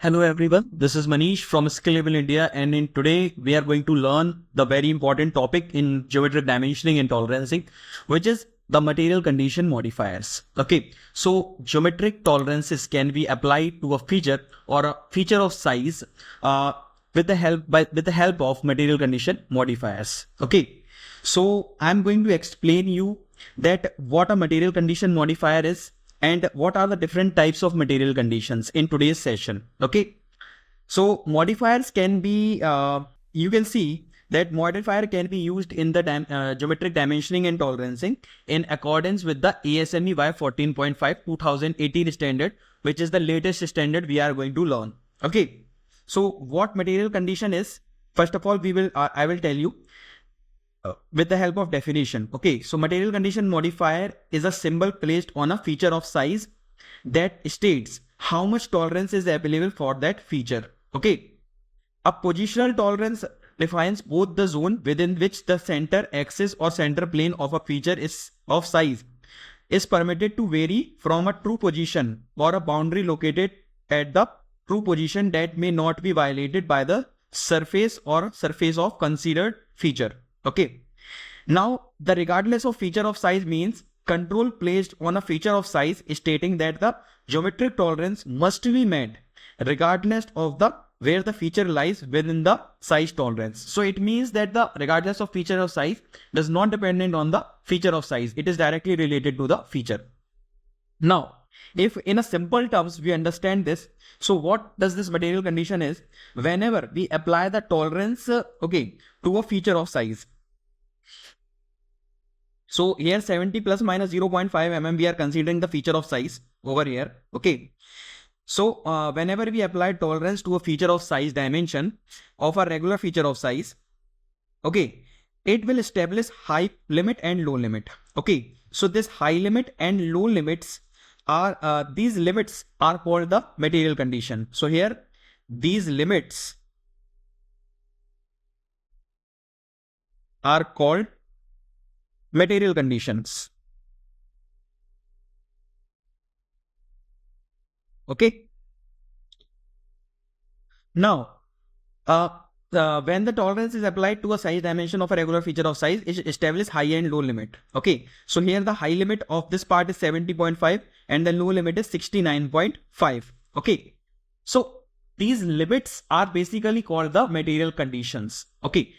Hello everyone, this is Manish from Scalable India, and in today we are going to learn the very important topic in geometric dimensioning and tolerancing, which is the material condition modifiers. Okay, so geometric tolerances can be applied to a feature or a feature of size with the help of material condition modifiers. Okay, so I'm going to explain you that what a material condition modifier is and what are the different types of material conditions in today's session. Okay, so modifiers can be you can see that modifier can be used in the geometric dimensioning and tolerancing in accordance with the ASME Y14.5 2018 standard, which is the latest standard we are going to learn. Okay, so what material condition is? First of all, I will tell you with the help of definition. Okay, so material condition modifier is a symbol placed on a feature of size that states how much tolerance is available for that feature. Okay, a positional tolerance defines both the zone within which the center axis or center plane of a feature is of size is permitted to vary from a true position or a boundary located at the true position that may not be violated by the surface or surface of considered feature. Okay, now the regardless of feature of size means control placed on a feature of size stating that the geometric tolerance must be met regardless of the where the feature lies within the size tolerance. So it means that the regardless of feature of size does not dependent on the feature of size. It is directly related to the feature. Now, if in a simple terms we understand this, so what does this material condition is? Whenever we apply the tolerance to a feature of size. So here 70 plus minus 0.5 mm we are considering the feature of size over here. Okay, so whenever we apply tolerance to a feature of size dimension of a regular feature of size, okay, it will establish high limit and low limit. Okay, so this high limit and low limits are these limits are called the material condition. So here these limits are called material conditions. Okay, now when the tolerance is applied to a size dimension of a regular feature of size, it establishes high and low limit. Okay, so here the high limit of this part is 70.5 and the low limit is 69.5. Okay, so these limits are basically called the material conditions. Okay,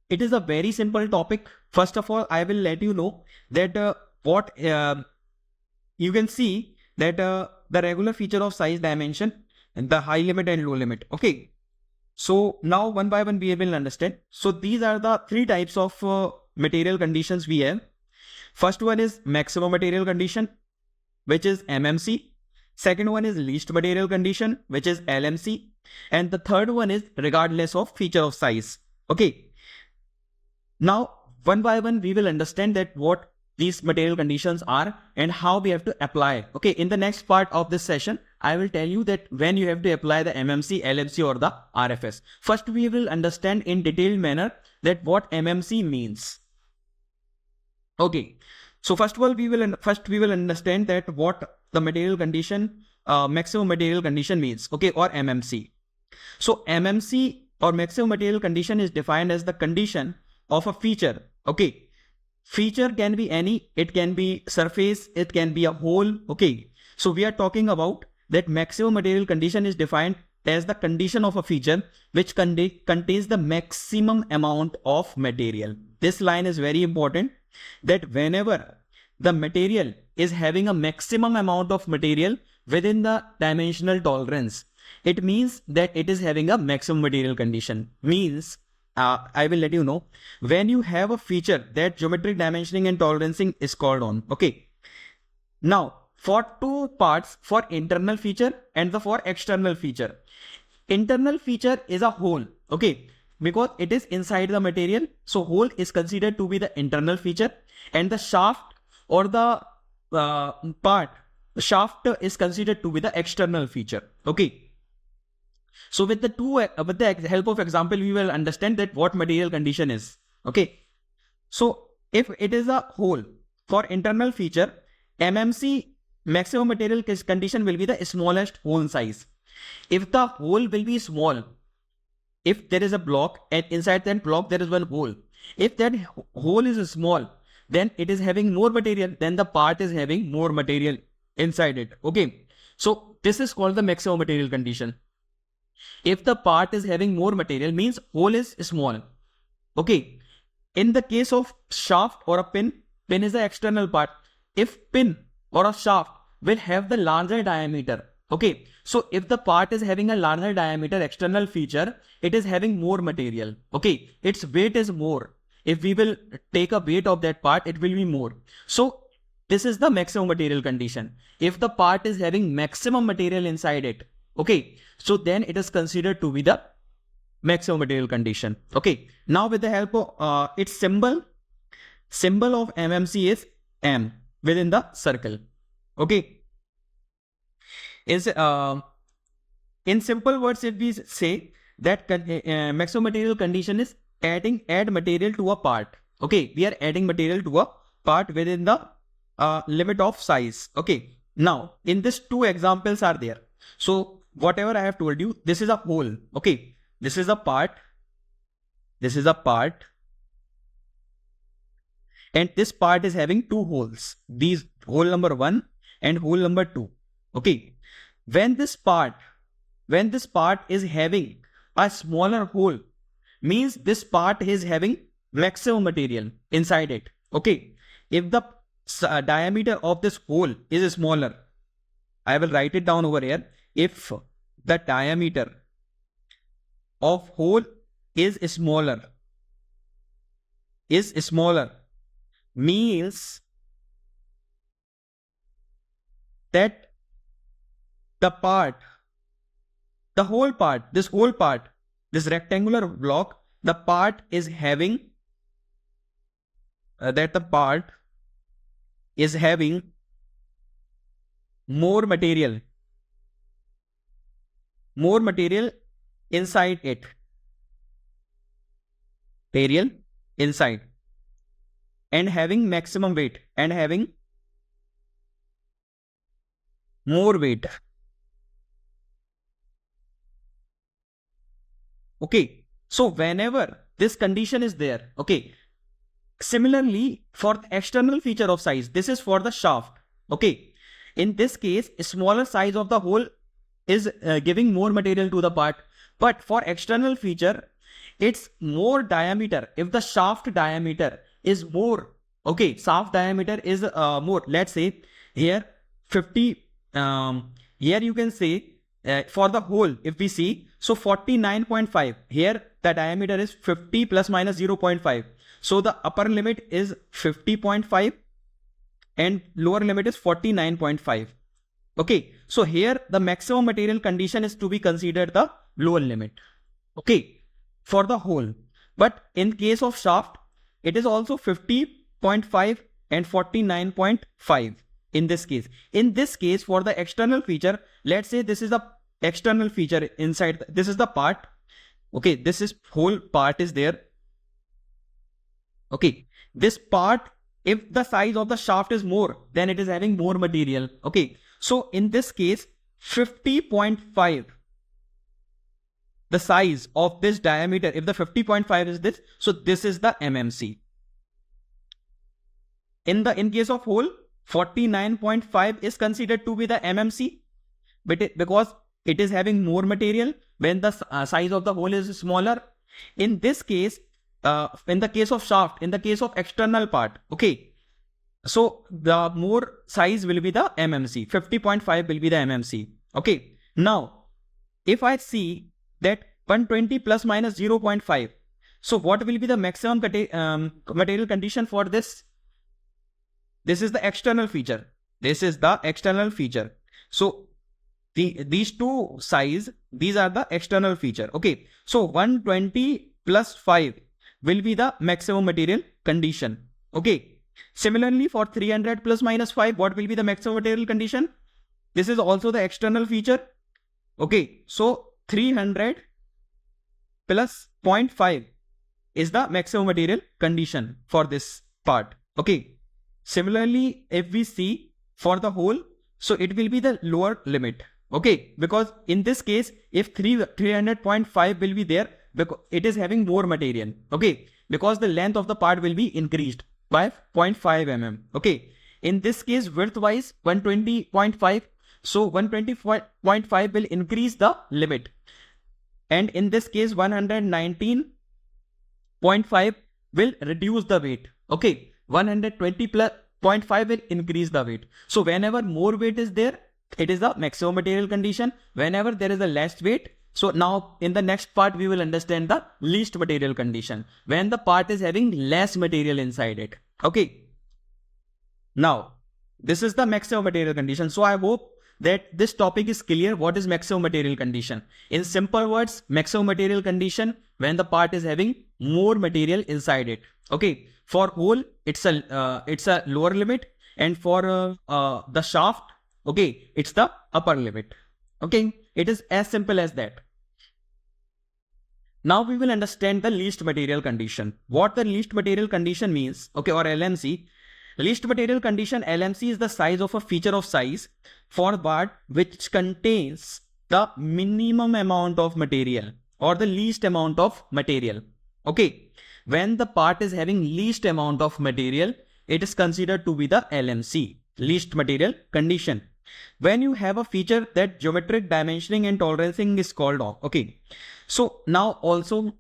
it is a very simple topic. First of all, I will let you know that what you can see that the regular feature of size dimension and the high limit and low limit. Okay, so now one by one we will understand. So these are the three types of material conditions we have. First one is maximum material condition, which is MMC. Second one is least material condition, which is LMC. And the third one is regardless of feature of size. Okay, now one by one we will understand that what these material conditions are and how we have to apply. Okay, in the next part of this session, I will tell you that when you have to apply the MMC, LMC or the RFS. First, we will understand in detailed manner that what MMC means. Okay, so first of all, we will understand that what the material condition, maximum material condition means. Okay, or MMC. So MMC or maximum material condition is defined as the condition of a feature. Okay, feature can be any, it can be surface, it can be a hole. Okay, so we are talking about that maximum material condition is defined as the condition of a feature which contains the maximum amount of material. This line is very important, that whenever the material is having a maximum amount of material within the dimensional tolerance, it means that it is having a maximum material condition. Means I will let you know when you have a feature that geometric dimensioning and tolerancing is called on. Okay, now for two parts, for internal feature and for external feature. Internal feature is a hole. Okay, because it is inside the material, so hole is considered to be the internal feature, and the shaft or the shaft is considered to be the external feature. Okay, so with the help of example, we will understand that what material condition is. Okay, so if it is a hole for internal feature, MMC maximum material condition will be the smallest hole size. If the hole will be small, if there is a block and inside that block there is one hole, if that hole is small, then it is having more material, then the part is having more material inside it. Okay, so this is called the maximum material condition. If the part is having more material, means hole is small. Okay, in the case of shaft or a pin, pin is the external part. If pin or a shaft will have the larger diameter, okay, so if the part is having a larger diameter external feature, it is having more material. Okay, its weight is more. If we will take a weight of that part, it will be more. So this is the maximum material condition. If the part is having maximum material inside it, okay, so then it is considered to be the maximum material condition. Okay, now with the help of its symbol of MMC is M within the circle. Okay, is in simple words, if we say that maximum material condition is add material to a part. Okay, we are adding material to a part within the limit of size. Okay, now in this two examples are there. So whatever I have told you, this is a hole. Okay, this is a part, this is a part, and this part is having two holes. These hole number 1 and hole number 2. Okay, when this part is having a smaller hole, means this part is having maximum material inside it. Okay, if the diameter of this hole is smaller, I will write it down over here. If the diameter of hole is smaller, means that the whole part, this rectangular block, the part is having more material inside it. Material inside and having maximum weight and having more weight. Okay, so whenever this condition is there, okay, similarly for the external feature of size, this is for the shaft. Okay, in this case, a smaller size of the hole is giving more material to the part, but for external feature, it's more diameter. If the shaft diameter is more, okay, shaft diameter is more, let's say here 50, here you can say for the hole, if we see, so 49.5, here the diameter is 50 plus minus 0.5, so the upper limit is 50.5 and lower limit is 49.5. Okay, so here the maximum material condition is to be considered the lower limit. Okay, for the hole, but in case of shaft, it is also 50.5 and 49.5 in this case. In this case, for the external feature, let's say this is the external feature inside, this is the part. Okay, this is whole part is there. Okay, this part, if the size of the shaft is more, then it is having more material. Okay, so in this case, 50.5, the size of this diameter, if the 50.5 is this, so this is the MMC. In case of hole, 49.5 is considered to be the MMC, but because it is having more material when the size of the hole is smaller. In this case, in the case of shaft, in the case of external part, okay, so the more size will be the MMC, 50.5 will be the MMC. Okay, now if I see that 120 plus minus 0.5, so what will be the maximum material condition for this? This is the external feature. This is the external feature. So these two size, these are the external feature. Okay, so 120 plus 5 will be the maximum material condition. Okay, similarly for 300 plus minus 5, what will be the maximum material condition? This is also the external feature. Okay, so 300 plus 0.5 is the maximum material condition for this part. Okay, similarly if we see for the hole, so it will be the lower limit. Okay, because in this case, if 300.5 will be there, because it is having more material. Okay, because the length of the part will be increased by 0.5 mm. Okay, in this case, width wise 120.5. So 120.5 will increase the limit. And in this case, 119.5 will reduce the weight. Okay, 120.5 will increase the weight. So whenever more weight is there, it is the maximum material condition. Whenever there is a less weight, so now in the next part we will understand the least material condition, when the part is having less material inside it. Okay, now this is the maximum material condition. So I hope that this topic is clear. What is maximum material condition? In simple words, maximum material condition when the part is having more material inside it. Okay, for hole it's a lower limit, and for the shaft, okay, it's the upper limit. Okay, it is as simple as that. Now we will understand the least material condition. What the least material condition means, okay, or LMC. Least material condition, LMC, is the size of a feature of size for part which contains the minimum amount of material or the least amount of material. Okay, when the part is having least amount of material, it is considered to be the LMC, least material condition. When you have a feature that geometric dimensioning and tolerancing is called off. Okay, so now also,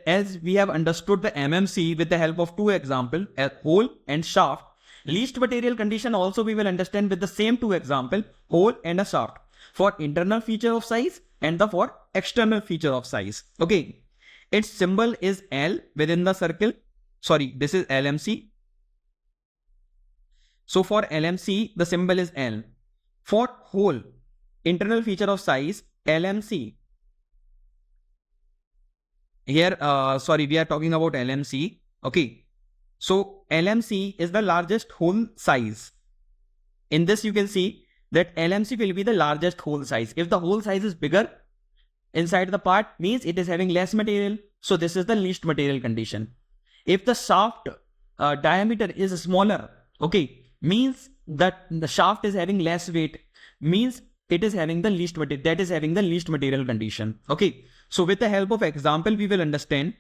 as we have understood the MMC with the help of two examples, a hole and shaft, least material condition also we will understand with the same two examples, hole and a shaft, for internal feature of size and the for external feature of size. Okay, its symbol is L within the circle. Sorry, this is LMC. So for LMC, the symbol is L. For hole, internal feature of size, LMC. Here, sorry, we are talking about LMC. Okay, so LMC is the largest hole size. In this, you can see that LMC will be the largest hole size. If the hole size is bigger inside the part, means it is having less material. So this is the least material condition. If the shaft diameter is smaller, okay, means that the shaft is having less weight, means it is having the least material, that is having the least material condition. Okay, so with the help of example, we will understand.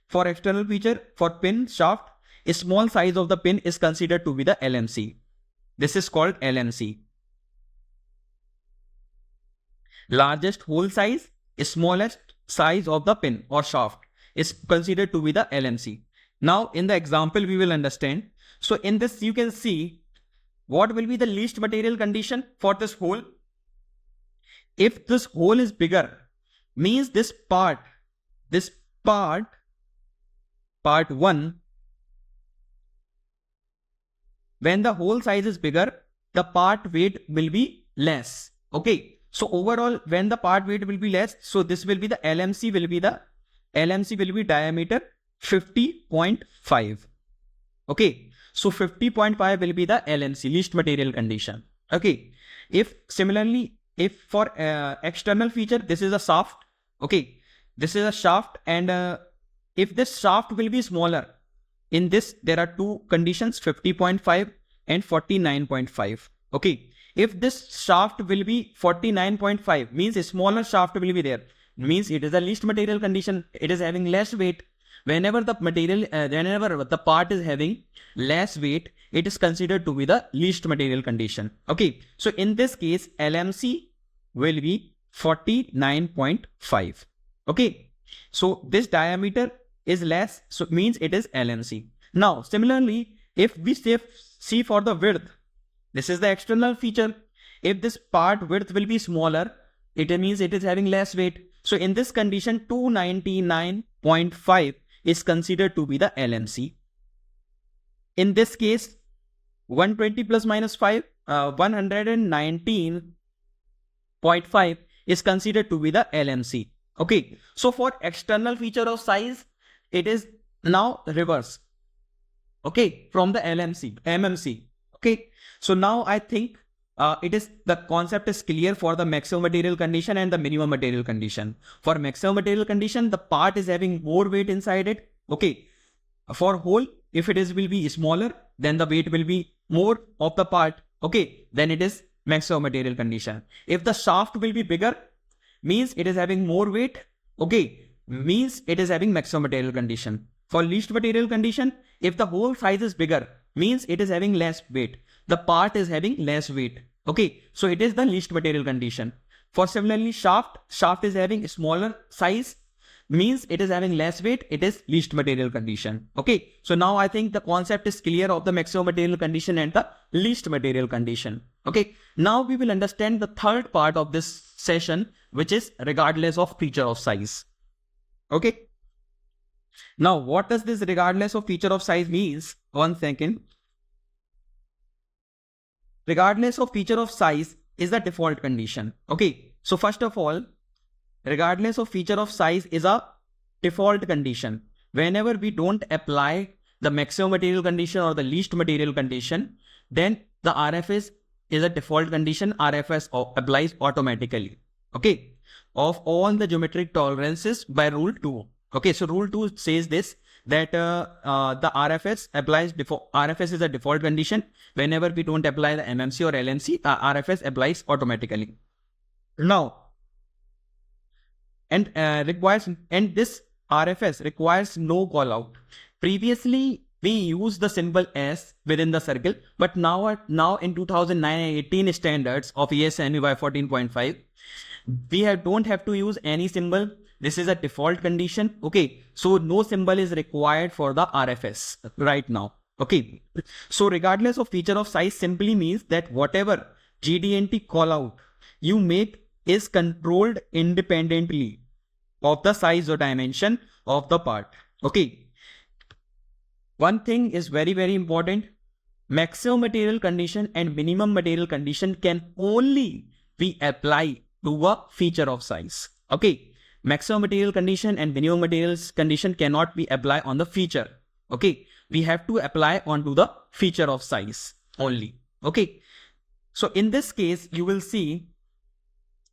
For external feature, for pin shaft, a small size of the pin is considered to be the LMC. This is called LMC. Largest hole size, smallest size of the pin or shaft is considered to be the LMC. Now in the example we will understand. So in this you can see what will be the least material condition for this hole. If this hole is bigger, means this part 1, when the hole size is bigger, the part weight will be less. Okay, so overall when the part weight will be less, so this will be the LMC will be diameter 50.5. Okay, so 50.5 will be the LMC, least material condition. Okay, if similarly, if for external feature, this is a shaft. Okay, this is a shaft, and if this shaft will be smaller, in this there are two conditions, 50.5 and 49.5. Okay, if this shaft will be 49.5, means a smaller shaft will be there, means it is a least material condition, it is having less weight. Whenever the part is having less weight, it is considered to be the least material condition. Okay, so in this case, LMC will be 49.5. Okay, so this diameter is less, so it means it is LMC. Now, similarly, if we see for the width, this is the external feature. If this part width will be smaller, it means it is having less weight. So in this condition, 299.5 is considered to be the LMC. In this case, 120 plus minus 5, 119.5 is considered to be the LMC. Okay, so for external feature of size, it is now reverse. Okay, from the MMC. Okay, so now I think the concept is clear for the maximum material condition and the minimum material condition. For maximum material condition, the part is having more weight inside it. Okay, for hole, if it will be smaller, then the weight will be more of the part. Okay, then it is maximum material condition. If the shaft will be bigger, means it is having more weight, okay, means it is having maximum material condition. For least material condition, if the whole size is bigger, means it is having less weight. The part is having less weight, okay, so it is the least material condition. For similarly shaft is having smaller size, means it is having less weight, it is least material condition. Okay, so now I think the concept is clear of the maximum material condition and the least material condition. Okay, now we will understand the third part of this session, which is regardless of feature of size. Okay, now what does this regardless of feature of size means? One second. Regardless of feature of size is the default condition. Okay, so first of all, regardless of feature of size is a default condition. Whenever we don't apply the maximum material condition or the least material condition, then the RFS is a default condition. RFS applies automatically, okay, of all the geometric tolerances by rule 2. Okay, so rule 2 says this, that the RFS applies RFS is a default condition. Whenever we don't apply the MMC or LMC, RFS applies automatically. Now, and this RFS requires no call out. Previously we used the symbol S within the circle, but now in 2009-18 standards of ES&E by 14.5, we don't have to use any symbol. This is a default condition. Okay, so no symbol is required for the RFS right now. Okay, so regardless of feature of size simply means that whatever GD&T call out you make is controlled independently of the size or dimension of the part. Okay, one thing is very, very important. Maximum material condition and minimum material condition can only be applied to a feature of size. Okay, maximum material condition and minimum materials condition cannot be applied on the feature. Okay, we have to apply onto the feature of size only. Okay, so in this case you will see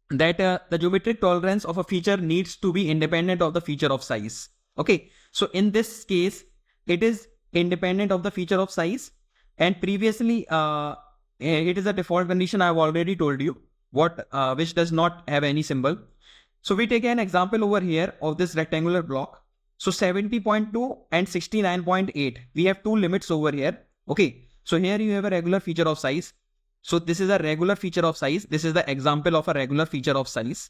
that the geometric tolerance of a feature needs to be independent of the feature of size. Okay, so in this case it is independent of the feature of size, and previously it is a default condition. I have already told you what which does not have any symbol. So we take an example over here of this rectangular block. So 70.2 and 69.8, we have two limits over here. Okay, so here you have a regular feature of size. So this is a regular feature of size. This is the example of a regular feature of size.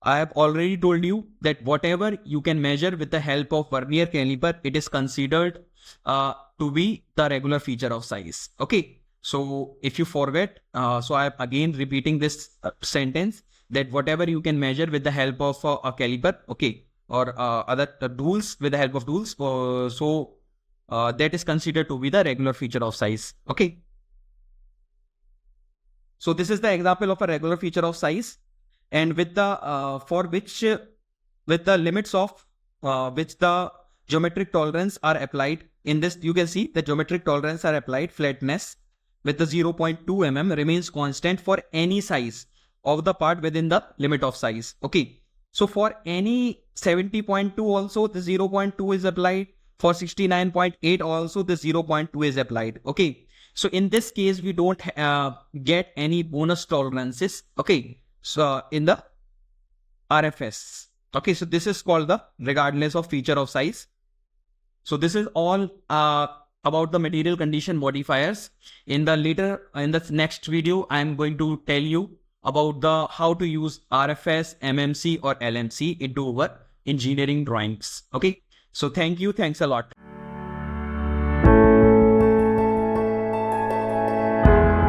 I have already told you that whatever you can measure with the help of vernier caliper, it is considered to be the regular feature of size. Okay, so if you forget, so I am again repeating this sentence, that whatever you can measure with the help of a caliper, okay, or other tools with the help of tools, that is considered to be the regular feature of size. Okay, so this is the example of a regular feature of size, and with the with the limits of which the geometric tolerance are applied. In this you can see the geometric tolerance are applied. Flatness with the 0.2 mm remains constant for any size of the part within the limit of size. Okay, so for any 70.2 also the 0.2 is applied. For 69.8 also the 0.2 is applied. Okay, so in this case we don't get any bonus tolerances. Okay, so in the RFS. Okay, so this is called the regardless of feature of size. So this is all about the material condition modifiers. In the next video I am going to tell you about how to use RFS, MMC or LMC into our engineering drawings. Okay, so thanks a lot.